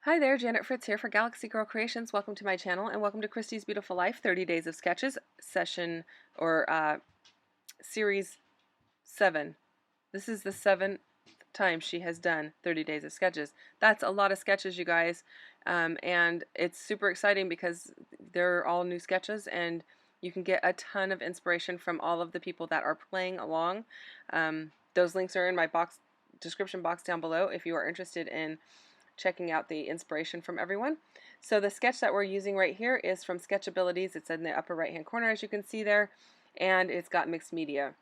Hi there, Janet Fritz here for Galaxy Girl Creations. Welcome to my channel and welcome to Christy's Beautiful Life 30 Days of Sketches session or series 7. This is the 7th time she has done 30 Days of Sketches. That's a lot of sketches, you guys, and it's super exciting because they're all new sketches and you can get a ton of inspiration from all of the people that are playing along. Those links are in my description box down below if you are interested in checking out the inspiration from everyone. So the sketch that we're using right here is from Sketchabilities. It's in the upper right hand corner, as you can see there, and it's got mixed media.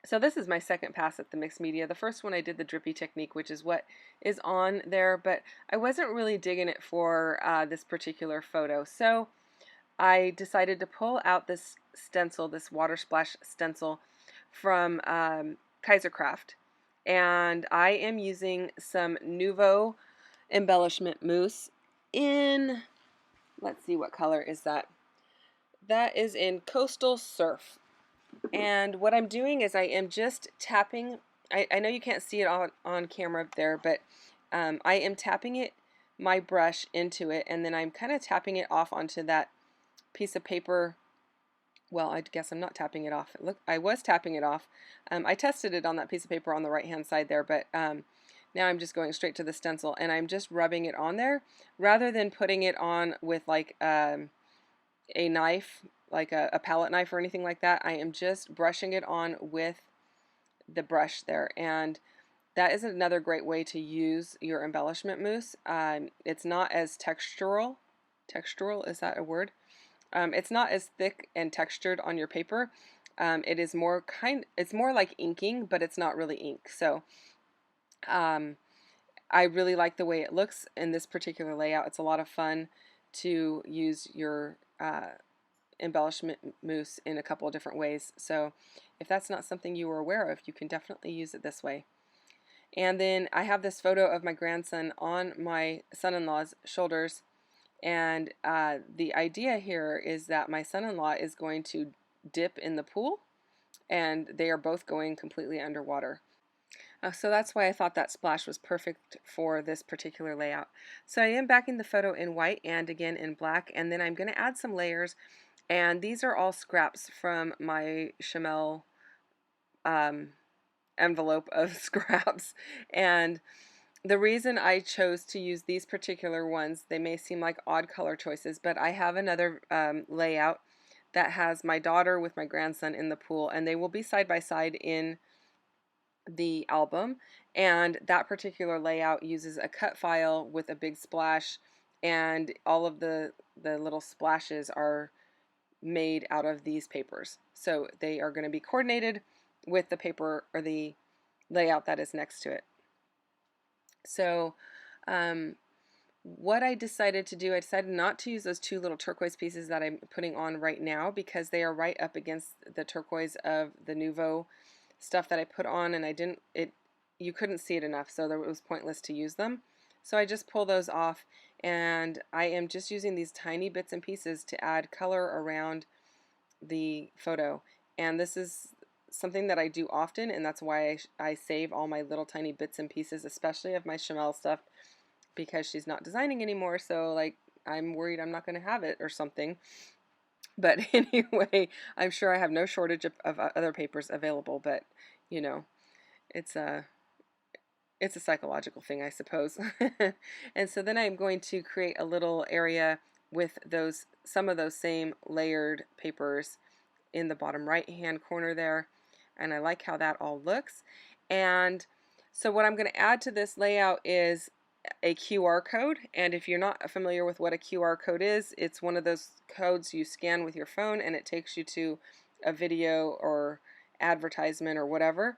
So this is my second pass at the mixed media. The first one I did the drippy technique, which is what is on there, but I wasn't really digging it for this particular photo. So I decided to pull out this stencil, this water splash stencil from Kaisercraft, and I am using some Nuvo embellishment mousse in, let's see, what color is that? That is in Coastal Surf. And what I'm doing is I am just tapping, I know you can't see it on camera there, but I am tapping my brush into it, and then I'm kind of tapping it off onto that piece of paper. Well, I guess I'm not tapping it off. Look, I was tapping it off. I tested it on that piece of paper on the right hand side there, but now I'm just going straight to the stencil and I'm just rubbing it on there rather than putting it on with like a knife, like a palette knife or anything like that. I am just brushing it on with the brush there, and that is another great way to use your embellishment mousse. It's not as textural. Textural, is that a word? It's not as thick and textured on your paper. It is more it's more like inking, but it's not really ink. So I really like the way it looks in this particular layout. It's a lot of fun to use your embellishment mousse in a couple of different ways. So if that's not something you were aware of, you can definitely use it this way. And then I have this photo of my grandson on my son-in-law's shoulders, and the idea here is that my son-in-law is going to dip in the pool, and they are both going completely underwater. So that's why I thought that splash was perfect for this particular layout. So I am backing the photo in white and again in black, and then I'm going to add some layers, and these are all scraps from my Chamel envelope of scraps. And the reason I chose to use these particular ones, they may seem like odd color choices, but I have another layout that has my daughter with my grandson in the pool, and they will be side by side in the album. And that particular layout uses a cut file with a big splash, and all of the little splashes are made out of these papers. So they are going to be coordinated with the paper or the layout that is next to it. So what I decided to do, I decided not to use those two little turquoise pieces that I'm putting on right now because they are right up against the turquoise of the Nuvo stuff that I put on, and you couldn't see it enough, so it was pointless to use them. So I just pull those off, and I am just using these tiny bits and pieces to add color around the photo. And this is something that I do often, and that's why I save all my little tiny bits and pieces, especially of my Chamel stuff, because she's not designing anymore, so like I'm worried I'm not going to have it or something. But anyway, I'm sure I have no shortage of other papers available, but you know, it's a psychological thing, I suppose. And so then I'm going to create a little area with some of those same layered papers in the bottom right hand corner there, and I like how that all looks. And so what I'm going to add to this layout is a QR code, and if you're not familiar with what a QR code is, it's one of those codes you scan with your phone and it takes you to a video or advertisement or whatever.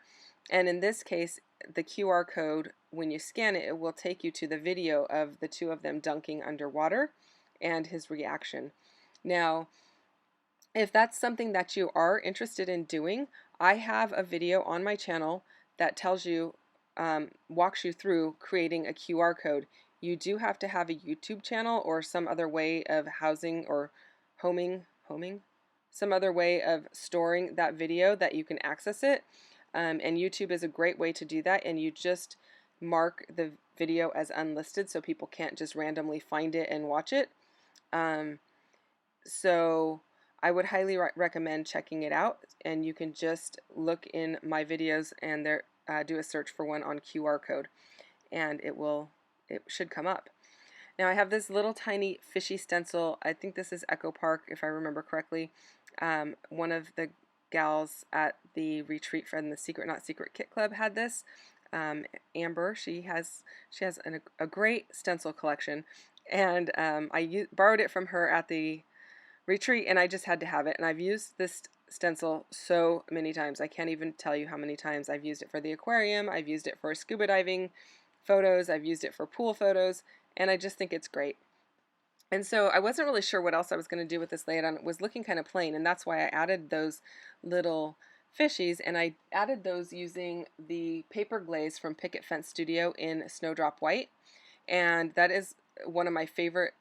And in this case, the QR code, when you scan it, it will take you to the video of the two of them dunking underwater and his reaction. Now, if that's something that you are interested in doing, I have a video on my channel that tells you walks you through creating a QR code. You do have to have a YouTube channel or some other way of housing or homing, some other way of storing that video that you can access it. And YouTube is a great way to do that, and you just mark the video as unlisted so people can't just randomly find it and watch it. So I would highly recommend checking it out, and you can just look in my videos and there do a search for one on QR code, and it should come up. Now I have this little tiny fishy stencil. I think this is Echo Park, if I remember correctly. One of the gals at the retreat from the Secret Not Secret Kit Club had this. Amber, she has a great stencil collection, and I borrowed it from her at the retreat, and I just had to have it. And I've used this stencil so many times. I can't even tell you how many times I've used it for the aquarium. I've used it for scuba diving photos. I've used it for pool photos, and I just think it's great. And so I wasn't really sure what else I was going to do with this layout, and it was looking kind of plain, and that's why I added those little fishies, and I added those using the paper glaze from Picket Fence Studio in Snowdrop White, and that is one of my favorite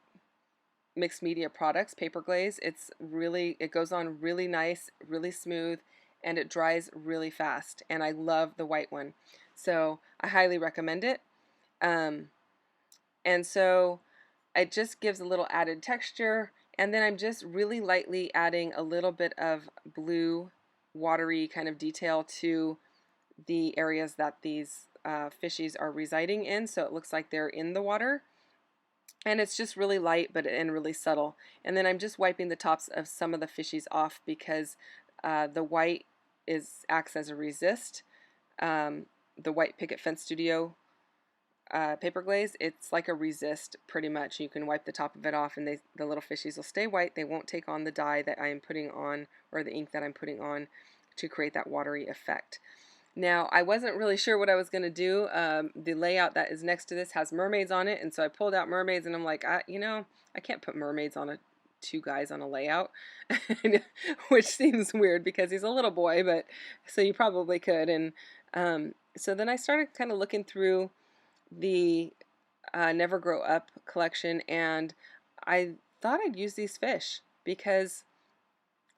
mixed media products, paper glaze. It goes on really nice, really smooth, and it dries really fast, and I love the white one, so I highly recommend it. And so it just gives a little added texture, and then I'm just really lightly adding a little bit of blue watery kind of detail to the areas that these fishies are residing in, so it looks like they're in the water. And it's just really light and really subtle. And then I'm just wiping the tops of some of the fishies off because the white acts as a resist. The white Picket Fence Studio paper glaze, it's like a resist pretty much. You can wipe the top of it off and the little fishies will stay white. They won't take on the dye that I am putting on, or the ink that I'm putting on, to create that watery effect. Now, I wasn't really sure what I was going to do. The layout that is next to this has mermaids on it, and so I pulled out mermaids, and I'm like, I can't put mermaids on two guys on a layout, which seems weird because he's a little boy, but so you probably could. And so then I started kind of looking through the Never Grow Up collection, and I thought I'd use these fish because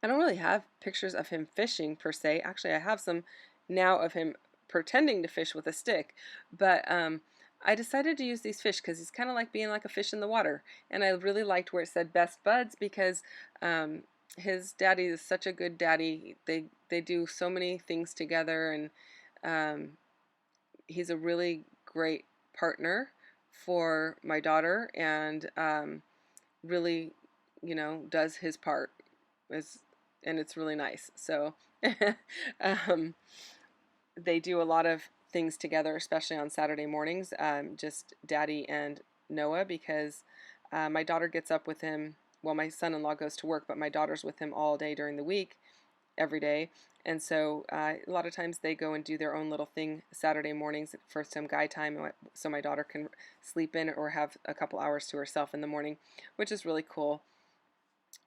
I don't really have pictures of him fishing per se. Actually, I have some now of him pretending to fish with a stick, but I decided to use these fish because he's kind of like being like a fish in the water, and I really liked where it said best buds because his daddy is such a good daddy. They do so many things together, and he's a really great partner for my daughter, and really, does his part, and it's really nice. So they do a lot of things together, especially on Saturday mornings, just Daddy and Noah, because my daughter gets up with him. Well, my son-in-law goes to work, but my daughter's with him all day during the week, every day. And so a lot of times they go and do their own little thing Saturday mornings for some guy time, so my daughter can sleep in or have a couple hours to herself in the morning, which is really cool.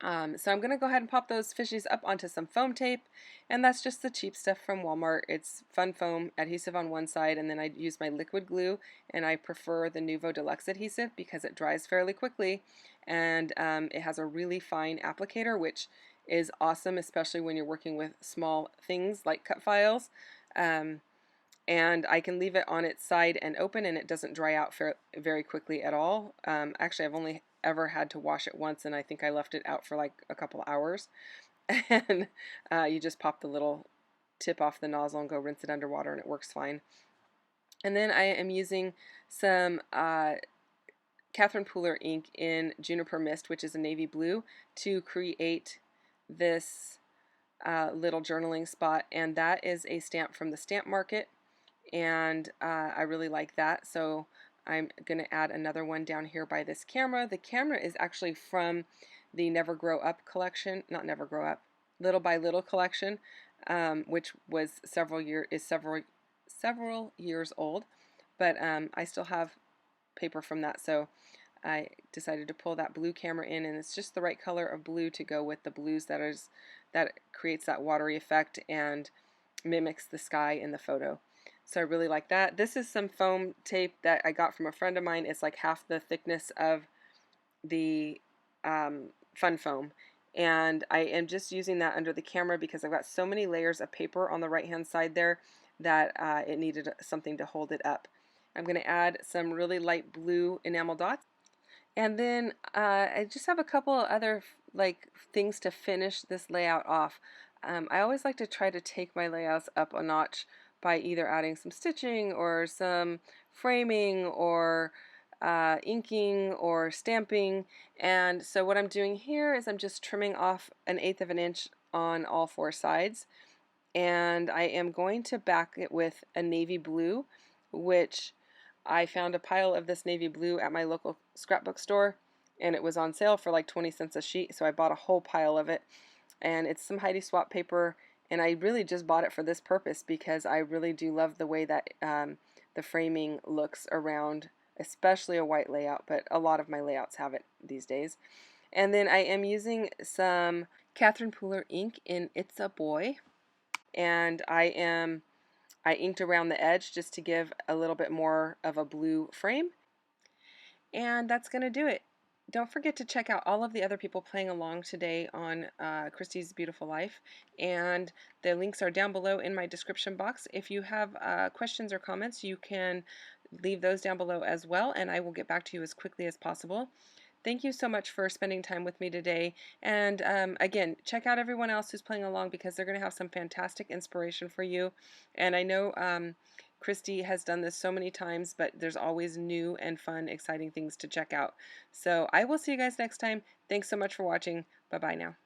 So I'm going to go ahead and pop those fishies up onto some foam tape, and that's just the cheap stuff from Walmart. It's fun foam adhesive on one side, and then I use my liquid glue, and I prefer the Nuvo Deluxe adhesive because it dries fairly quickly, and it has a really fine applicator, which is awesome, especially when you're working with small things like cut files. And I can leave it on its side and open, and it doesn't dry out very quickly at all. Actually, I've only ever had to wash it once, and I think I left it out for like a couple hours. And you just pop the little tip off the nozzle and go rinse it underwater, and it works fine. And then I am using some Catherine Pooler ink in Juniper Mist, which is a navy blue, to create this little journaling spot, and that is a stamp from the stamp market, and I really like that, so I'm going to add another one down here by this camera. The camera is actually from the Never Grow Up collection, not Never Grow Up, Little by Little collection, which was several years old, but I still have paper from that, so I decided to pull that blue camera in, and it's just the right color of blue to go with the blues that creates that watery effect and mimics the sky in the photo. So I really like that. This is some foam tape that I got from a friend of mine. It's like half the thickness of the fun foam, and I am just using that under the camera because I've got so many layers of paper on the right hand side there that it needed something to hold it up. I'm going to add some really light blue enamel dots. And then I just have a couple of other like things to finish this layout off. I always like to try to take my layouts up a notch by either adding some stitching or some framing or inking or stamping. And so what I'm doing here is I'm just trimming off 1/8 of an inch on all 4 sides, and I am going to back it with a navy blue, which I found a pile of this navy blue at my local scrapbook store, and it was on sale for like 20 cents a sheet, so I bought a whole pile of it. And it's some Heidi Swap paper, and I really just bought it for this purpose because I really do love the way that the framing looks around, especially a white layout, but a lot of my layouts have it these days. And then I am using some Catherine Pooler ink in It's a Boy, and I inked around the edge just to give a little bit more of a blue frame. And that's going to do it. Don't forget to check out all of the other people playing along today on Christy's Beautiful Life, and the links are down below in my description box. If you have questions or comments, you can leave those down below as well, and I will get back to you as quickly as possible. Thank you so much for spending time with me today. And again, check out everyone else who's playing along because they're going to have some fantastic inspiration for you. And I know Christy has done this so many times, but there's always new and fun, exciting things to check out. So I will see you guys next time. Thanks so much for watching. Bye-bye now.